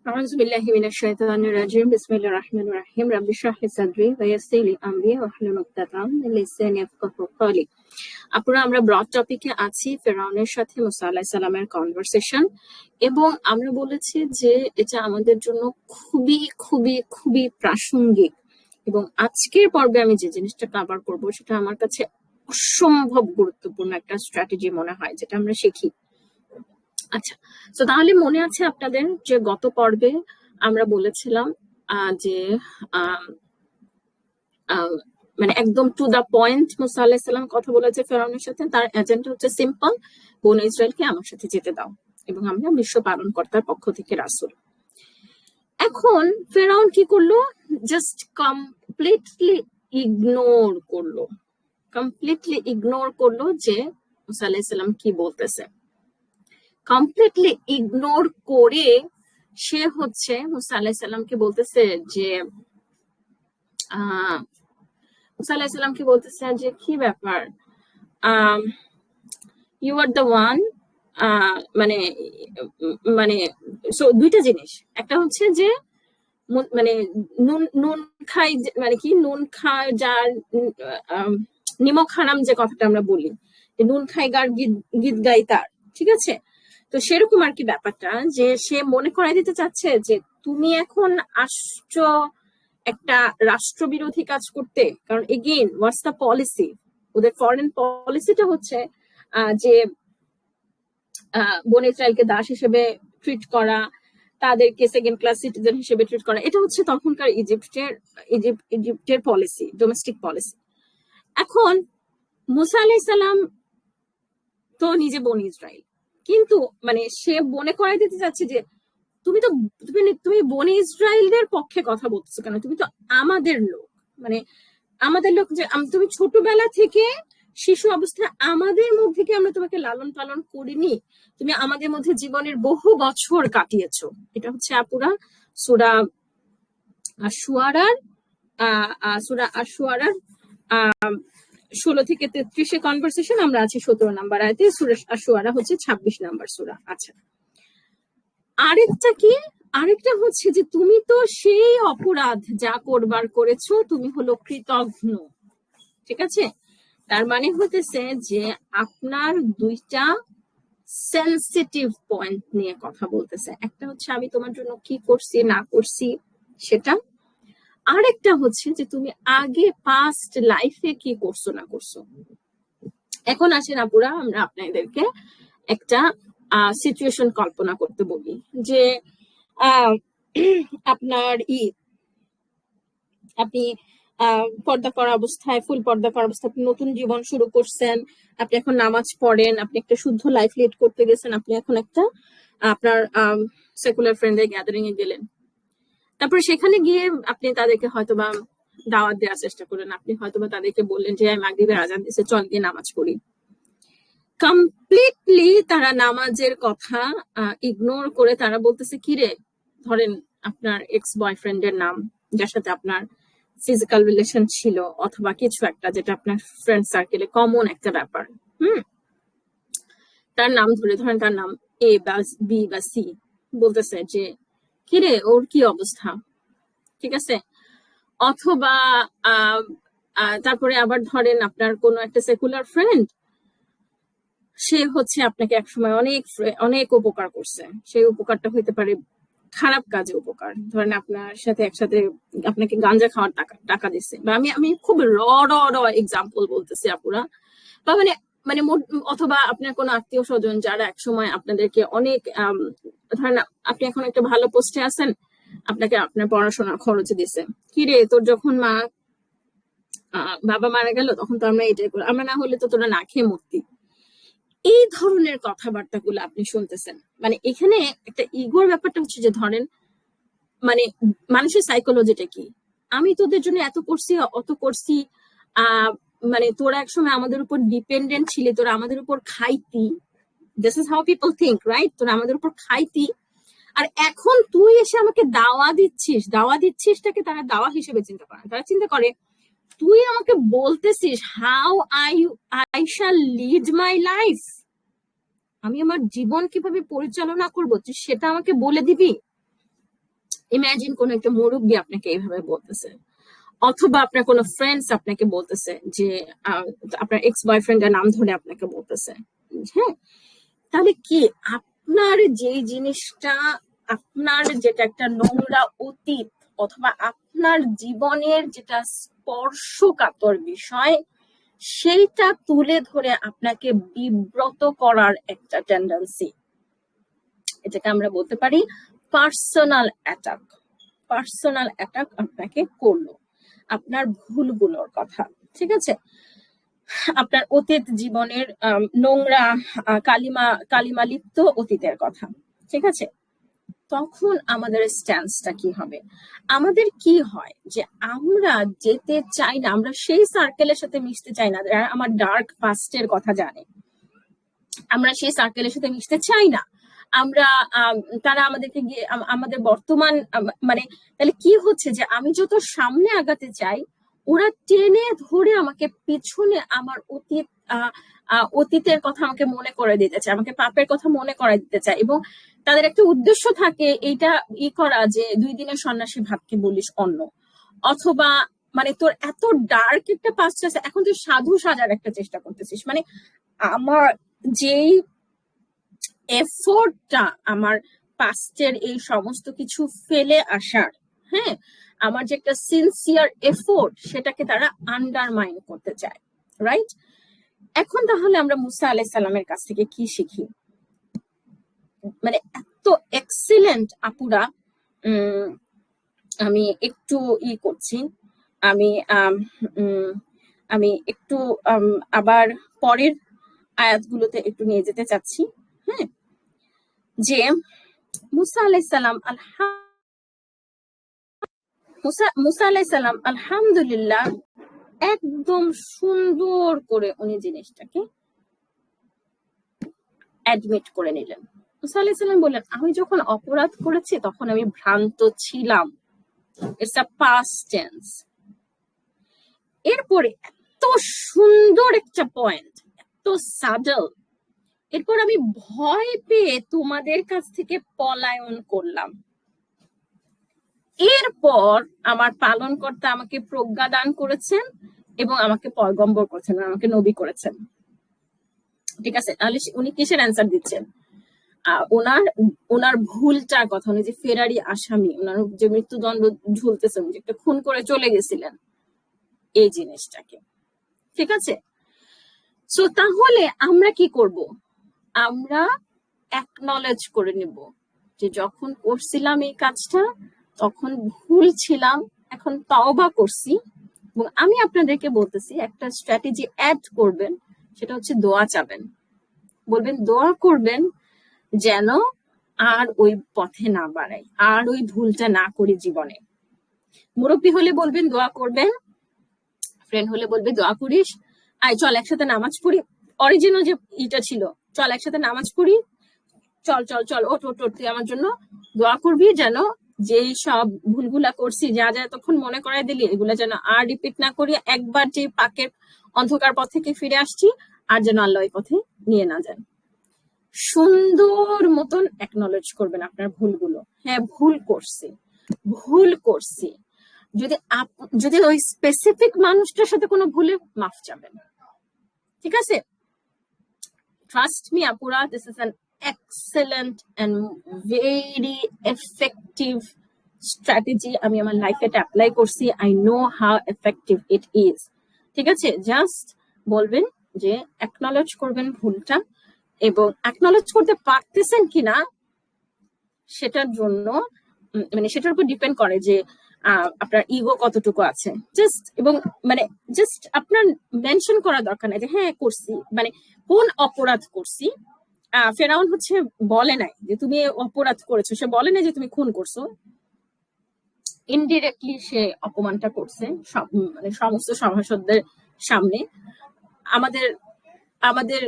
أعوذ بالله من الشيطان الرجيم بسم الله الرحمن الرحيم رب اشرح لي صدري ويسر لي أمري واحلل عقدة من لساني يفقهوا قولي। আপনারা আমরা ব্রড টপিকে আছি ফেরাউনের সাথে মুসা আলাইহিস সালামের কনভারসেশন, এবং আমরা বলেছি যে এটা আমাদের জন্য খুবই খুবই খুবই প্রাসঙ্গিক। এবং আজকের পর্বে আমি যে জিনিসটা কভার করব সেটা আমার কাছে অসম্ভব গুরুত্বপূর্ণ একটা স্ট্র্যাটেজি মনে হয়, যেটা আমরা শিখি। আচ্ছা, তো তাহলে মনে আছে আপনাদের যে গত পর্বে আমরা বলেছিলাম যে মানে একদম টু দা পয়েন্ট মুসা আলাইহিস সালাম কথা বলেছে ফেরাউনের সাথে। তার এজেন্ডা হচ্ছে সিম্পল, বনী ইসরায়েলকে আমার সাথে যেতে দাও এবং আমরা বিশ্ব পালনকর্তার পক্ষ থেকে রাসূল। এখন ফেরাউন কি করলো? জাস্ট কমপ্লিটলি ইগনোর করলো যে মুসা আলাইহিস সালাম কি বলতেছে। কমপ্লিটলি ইগনোর করে সে হচ্ছে মুসা আলাইহিস সালামকে বলতেছে যে মুসা আলাইহিস সালামকে বলতেছে যে কি ব্যাপার, ইউ আর দ্য ওয়ান। মানে মানে সো দুইটা জিনিস, একটা হচ্ছে যে মানে নুন খাই, মানে কি নুন খায় যার নিমক হারাম যে কথাটা আমরা বলি, নুন খাই গার গীত গাই তার, ঠিক আছে? তো সেরকম আর কি ব্যাপারটা, যে সে মনে করাই দিতে চাচ্ছে যে তুমি এখন আসছো একটা রাষ্ট্রবিরোধী কাজ করতে। কারণ এগেইন হোয়াটস দ্য পলিসি, ওদের ফরেন পলিসিটা হচ্ছে যে বনী ইসরায়েলকে দাস হিসেবে ট্রিট করা, তাদেরকে সেকেন্ড ক্লাস সিটিজেন হিসেবে ট্রিট করা। এটা হচ্ছে তখনকার ইজিপ্টের পলিসি, ডোমেস্টিক পলিসি। এখন মুসা আলাইহিস সালাম তো নিজে বনী ইসরায়েল, কিন্তু মানে সে মনে করাই দিতে চাচ্ছে যে তুমি বনী ইসরায়েলদের পক্ষে কথা বলতেছো কেন? তুমি তো আমাদের লোক, মানে আমাদের লোক, যে তুমি ছোটবেলা থেকে শিশু অবস্থায় আমাদের মধ্যে কি আমরা তোমাকে লালন পালন করিনি? তুমি আমাদের মধ্যে জীবনের বহু বছর কাটিয়েছো। এটা হচ্ছে আপুরা সূরা আশ-শুআরার 16 থেকে 33 কনভারসেশন। আমরা আছি 17 নাম্বার আয়াতে। সূরা আশ-শুআরা হচ্ছে 26 নাম্বার সূরা। আচ্ছা, আরেকটা হচ্ছে যে তুমি তো সেই অপরাধ যা করবার করেছো, তুমি হলো কৃতঘ্ন, ঠিক আছে? তার মানে হতেছে যে আপনার দুইটা সেনসিটিভ পয়েন্ট নিয়ে কথা বলতেছে। একটা হচ্ছে আমি তোমার জন্য কি করছি না করছি সেটা, আরেকটা হচ্ছে যে তুমি আগে পাস্ট লাইফে কি করছো না করছো। এখন আসেন আপুরা, আমরা আপনাদেরকে একটা সিচুয়েশন কল্পনা করতে বলি যে আপনার আপনি পর্দা করা অবস্থায়, ফুল পর্দা করা অবস্থায় আপনি নতুন জীবন শুরু করছেন, আপনি এখন নামাজ পড়েন, আপনি একটা শুদ্ধ লাইফ লিড করতে গেছেন, আপনি এখন একটা আপনার সেকুলার ফ্রেন্ডদের গ্যাদারিং এ গেলেন। তারপরে সেখানে গিয়ে আপনি তাদেরকে হয়তোবা দাওয়াত দেওয়ার চেষ্টা করলেন, আপনি হয়তোবা তাদেরকে বললেন যে মাগরিবের আজান দিছে, চল গিয়ে নামাজ পড়ি। কমপ্লিটলি তারা নামাজের কথা ইগনোর করে তারা বলতেছে কি রে, ধরেন আপনার এক্স বয়ফ্রেন্ডের নাম, যার সাথে আপনার ফিজিক্যাল রিলেশন ছিল, অথবা কিছু একটা যেটা আপনার ফ্রেন্ড সার্কেলে কমন একটা ব্যাপার, তার নাম ধরেন তার নাম এ বা বি বা সি, বলতেছে যে কিরে ওর কি অবস্থা, ঠিক আছে? অথবা তারপরে আবার ধরেন আপনার কোনো একটা সেকুলার ফ্রেন্ড, সে হচ্ছে আপনাকে একসময় অনেক উপকার করছে, সেই উপকারটা হইতে পারে খারাপ কাজে উপকার। ধরেন আপনার সাথে একসাথে আপনাকে গাঁজা খাওয়ার টাকা দিচ্ছে, বা আমি খুব র এক্সাম্পল বলতেছি আপুরা, বা মানে অথবা আপনার কোনো আত্মীয় স্বজন যারা একসময় আপনাদেরকে অনেক ধরেন আপনি এখন একটা ভালো পোস্টে আছেন, আপনাকে আপনার পড়াশোনার খরচ দিছে, কি রে তোর যখন বাবা মারা গেল তখন তো আমরা এটাই করি, আমরা না হলে তো তোরা না খেয়ে মরতি। এই ধরনের কথাবার্তাগুলো আপনি শুনতেছেন। মানে এখানে একটা ইগোর ব্যাপারটা হচ্ছে যে ধরেন মানে মানুষের সাইকোলজিটা কি, আমি তোদের জন্য এত করছি অত করছি, মানে তোরা একসময় আমাদের উপর ডিপেন্ডেন্ট ছিলি, তোরা আমাদের উপর খাইতি, this is how people think, right? তোরা আমাদের উপর খাইতি, আর এখন তুই এসে আমাকে দাওয়া দিচ্ছিসটাকে তারা দাওয়া হিসেবে চিন্তা করে, তারা চিন্তা করে তুই আমাকে বলতেছিস how I shall lead my life, আমি আমার জীবন কিভাবে পরিচালনা করবো তুই সেটা আমাকে বলে দিবি। ইমাজিন কোন একটা মুরব্বী আপনাকে এইভাবে বলতেছে, অথবা আপনার কোনো ফ্রেন্ডস আপনাকে বলতেছে যে আপনার এক্স বয়ফ্রেন্ডের নাম ধরে আপনাকে বলতেছে, হ্যাঁ, তাহলে কি আপনার যে জিনিসটা, আপনার যেটা একটা নোংরা অতীত অথবা আপনার জীবনের যেটা স্পর্শকাতর বিষয়, সেইটা তুলে ধরে আপনাকে বিব্রত করার একটা টেন্ডেন্সি, এটাকে আমরা বলতে পারি পার্সোনাল অ্যাটাক। পার্সোনাল অ্যাটাক আপনাকে করলো আপনার ভুলগুলোর কথা, ঠিক আছে, আপনার অতীত জীবনের নোংরা কালিমা লিপ্ত অতীতের কথা, ঠিক আছে। তখন আমাদের স্ট্যান্সটা কি হবে? আমাদের কি হয় যে আমরা যেতে চাই না, আমরা সেই সার্কেলের সাথে মিশতে চাই না যারা আমার ডার্ক পাস্টের কথা জানে, আমরা সেই সার্কেলের সাথে মিশতে চাই না, আমরা তারা আমাদেরকে গিয়ে আমাদের বর্তমান মানে তাহলে কি হচ্ছে যে আমি যত সামনে আগাতে চাই ওরা টেনে ধরে আমাকে পিছনে আমার অতীতের কথা আমাকে মনে করে দিতে চায়, আমাকে পাপের কথা মনে করে দিতে চায়, এবং তাদের একটা উদ্দেশ্য থাকে এইটা করা যে 2 দিনের সন্ন্যাসী ভাতকে বলিস অন্য, অথবা মানে তোর এত ডার্ক একটা পাস্ট আছে, এখন তুই সাধু সাজার একটা চেষ্টা করতেছিস, মানে আমার যেই এফোর্টটা আমার পাস্টের এই সমস্ত কিছু ফেলে আসার, হ্যাঁ, আমার যে একটা সিনসিয়ার এফোর্ট, সেটাকে তারা আন্ডারমাইন করতে চায়, রাইট? এখন তাহলে আমরা মুসা আলাইহিস সালামের কাছ থেকে কি শিখি? মানে এত এক্সিলেন্ট আপুরা, আমি একটু করছি, আমি আমি একটু আবার পরের আয়াতগুলোতে একটু নিয়ে যেতে চাচ্ছি, হ্যাঁ, যে মুসা আলাইহিস সালাম মুসা আলাইহিস সালাম আলহামদুলিল্লাহ একদম সুন্দর করে উনি জিনিসটাকে অ্যাডমিট করে নিলেন। মুসা আলাইহিস সালাম বললেন, আমি যখন অপরাধ করেছি তখন আমি ভ্রান্ত ছিলাম, ইটস আ পাস্ট টেন্স। এরপরে এত সুন্দর একটা পয়েন্ট, এত সাডল, এরপর আমি ভয় পেয়ে তোমাদের কাছ থেকে পলায়ন করলাম, এরপর আমার পালনকর্তা আমাকে প্রজ্ঞা দান করেছেন এবং আমাকে পয়গম্বর করেছেন, আমাকে নবী করেছেন, ঠিক আছে। তাহলে উনি কিসের অ্যান্সার দিচ্ছেন? ওনার ভুলটার কথা, উনি যে ফেরারি আসামি, ওনার যে মৃত্যুদণ্ড ঝুলতেছেন, যে একটা খুন করে চলে গেছিলেন, এই জিনিসটাকে, ঠিক আছে। সো তাহলে আমরা কি করব? আমরা অ্যাকনলেজ করে নেব যে যখন করছিলাম এই কাজটা তখন ভুল ছিলাম, এখন তওবা করছি, এবং আমি আপনাদেরকে বলতেছি একটা স্ট্র্যাটেজি অ্যাড করবেন, সেটা হচ্ছে দোয়া চাবেন, বলবেন দোয়া করবেন যেন আর ওই পথে না বাড়াই, আর ওই ভুলটা না করি জীবনে। মুরব্বী হলে বলবেন দোয়া করবেন, ফ্রেন্ড হলে বলবে দোয়া করিস, আয় চল একসাথে নামাজ পড়ি, অরিজিনাল যে এটা ছিল, চল একসাথে নামাজ পড়ি, চল চল চল ওঠ ওঠ ওঠ, তুই আমার জন্য দোয়া করবি যেন যেই সব ভুলগুলা করছি, যা যা তখন মনে করাই দিলি, এগুলা যেন আর রিপিট না করি, একবার যে পাকের অন্ধকার পথ থেকে ফিরে আসছি আর যেন আল্লাহ ওই পথে নিয়ে না যান। সুন্দর মতন অ্যাকনলেজ করবেন আপনার ভুলগুলো, হ্যাঁ ভুল করছি, যদি ওই স্পেসিফিক মানুষটার সাথে কোনো ভুলে মাফ চাবেন, ঠিক আছে। ট্রাস্ট মি আপুরা, this is an excellent and very effective strategy. আমি আমার লাইফে এটা অ্যাপ্লাই করছি, I know how effective it is, ঠিক আছে। জাস্ট বলবেন যে অ্যাকনলেজ করবেন ভুলটা, এবং অ্যাকনলেজ করতে পারতেছেন কিনা সেটার জন্য মানে সেটার উপর ডিপেন্ড করে যে আপনার ইগো কতটুকু আছে, জাস্ট, এবং মানে জাস্ট আপনার মেনশন করা দরকার নাই যে হ্যাঁ করছি, মানে কোন অপরাধ করছি। ফেরাউন হচ্ছে বলে নাই যে তুমি অপরাধ করেছো, সে বলে নাই যে তুমি খুন করছো, ইনডিরেক্টলি সে অপমানটা করছে মানে সমস্ত সভাসদদের সামনে। আমাদের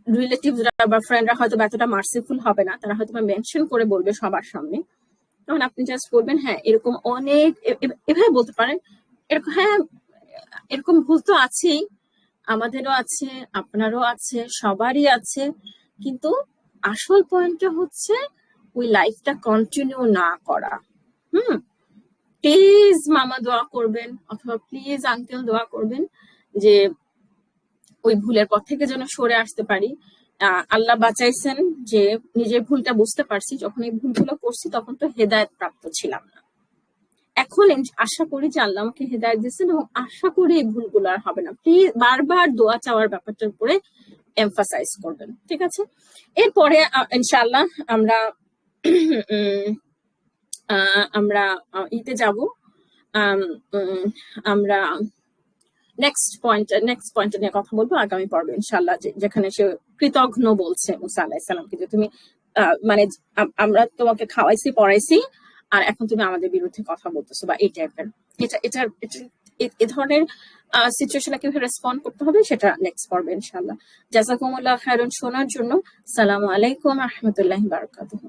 রিলেটিভরা বা ফ্রেন্ডরা হয়তো এতটা মার্সিফুল হবে না, তারা হয়তো মেনশন করে বলবে সবার সামনে, তখন আপনি জাস্ট বলবেন হ্যাঁ এরকম অনেক, এভাবে বলতে পারেন এরকম, হ্যাঁ এরকম ভুল তো আছেই, আমাদেরও আছে, আপনারও আছে, সবারই আছে, কিন্তু আসল পয়েন্টটা হচ্ছে ওই লাইফটা কন্টিনিউ না করা, প্লিজ মামা দোয়া করবেন অথবা প্লিজ আঙ্কেল দোয়া করবেন যে ওই ভুলের পর থেকে যেন সরে আসতে পারি। আল্লাহ বাঁচাইছেন যে নিজের ভুলটা বুঝতে পারছি, যখন এই ভুলগুলো করছি তখন তো হেদায়েত প্রাপ্ত ছিলাম না। এখন আশা করি যে আল্লাহ আমাকে হেদায়েত দিচ্ছেন এবং আশা করি এই ভুলগুলো আর হবে না। প্লিজ বারবার দোয়া চাওয়ার ব্যাপারটার উপরে এমফাসাইজ করবেন, ঠিক আছে? এরপরে ইনশাআল্লাহ আমরা আমরা ইতে যাব, আমরা নেক্সট পয়েন্ট নিয়ে কথা বলবো আগামী পর্বে ইনশাআল্লাহ, যেখানে সে কৃতজ্ঞ বলছে মুসা আলাইহিস সালামকে যে তুমি মানে আমরা তোমাকে খাওয়াইছি পড়াইছি আর এখন তুমি আমাদের বিরুদ্ধে কথা বলতেছো, বা এই টাইপের। এ ধরনের সিচুয়েশনে কিভাবে রেসপন্ড করতে হবে সেটা নেক্সট পর্বে ইনশাআল্লাহ। জাযাকুমুল্লাহ খায়রান শোনার জন্য। আসসালামু আলাইকুম ওয়া রাহমাতুল্লাহি ওয়া বারাকাতুহু।